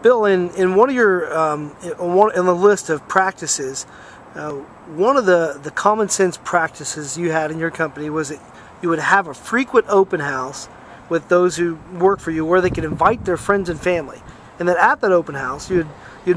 Bill, in one of your in the list of practices, one of the common sense practices you had in your company was that you would have a frequent open house with those who work for you, where they could invite their friends and family, and that at that open house you'd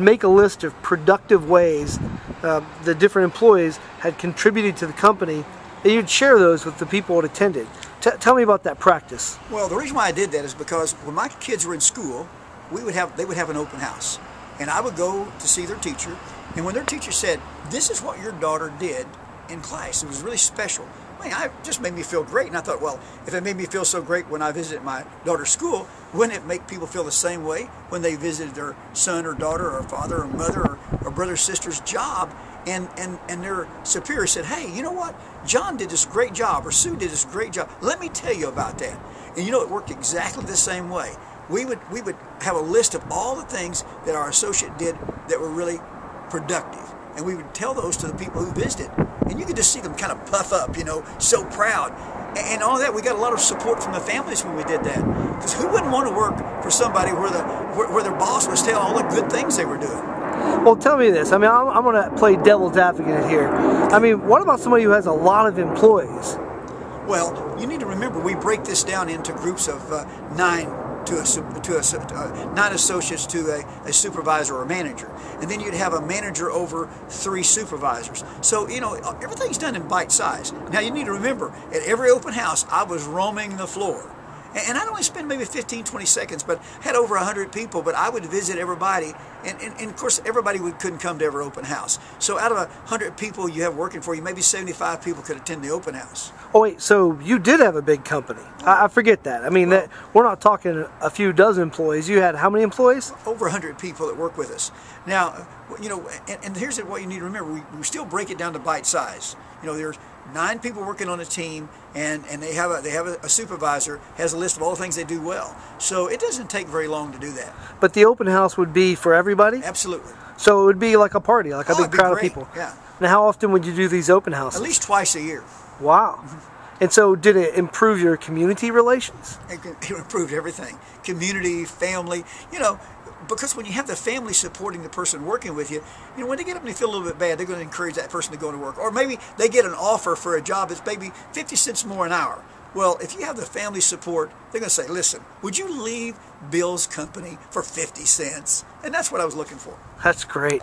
make a list of productive ways the different employees had contributed to the company, and you'd share those with the people that attended. Tell me about that practice. Well, the reason why I did that is because when my kids were in school, they would have an open house, and I would go to see their teacher. And when their teacher said, "This is what your daughter did in class," it was really special. I mean, it just made me feel great. And I thought, well, if it made me feel so great when I visited my daughter's school, wouldn't it make people feel the same way when they visited their son or daughter or father or mother or brother or sister's job? And their superior said, "Hey, you know what? John did this great job, or Sue did this great job. Let me tell you about that." And you know, it worked exactly the same way. We would have a list of all the things that our associate did that were really productive, and we would tell those to the people who visited. And you could just see them kind of puff up, you know, so proud. And all that, we got a lot of support from the families when we did that. Because who wouldn't want to work for somebody where their boss was telling all the good things they were doing? Well, tell me this. I mean, I'm going to play devil's advocate here. I mean, what about somebody who has a lot of employees? Well, you need to remember, we break this down into groups of nine associates to a supervisor or a manager, and then you'd have a manager over 3 supervisors. So you know, everything's done in bite size. Now you need to remember, at every open house I was roaming the floor, and I'd only spend maybe 15-20 seconds, but had over 100 people. But I would visit everybody, and of course everybody couldn't come to every open house. So out of 100 people you have working for you, maybe 75 people could attend the open house. Oh wait, so you did have a big company. I forget that. I mean, well, we're not talking a few dozen employees. You had how many employees? Over 100 people that work with us. Now, you know, and here's what you need to remember. We still break it down to bite size. You know, there's 9 people working on a team, and they have a supervisor, has a list of all the things they do well. So it doesn't take very long to do that. But the open house would be for everybody? Absolutely. So it would be like a party, like a big crowd of people. Yeah. Now, how often would you do these open houses? At least twice a year. Wow. Mm-hmm. And so did it improve your community relations? It improved everything. Community, family, you know, because when you have the family supporting the person working with you, you know, when they get up and they feel a little bit bad, they're going to encourage that person to go to work. Or maybe they get an offer for a job that's maybe 50 cents more an hour. Well, if you have the family support, they're going to say, "Listen, would you leave Bill's company for 50 cents? And that's what I was looking for. That's great.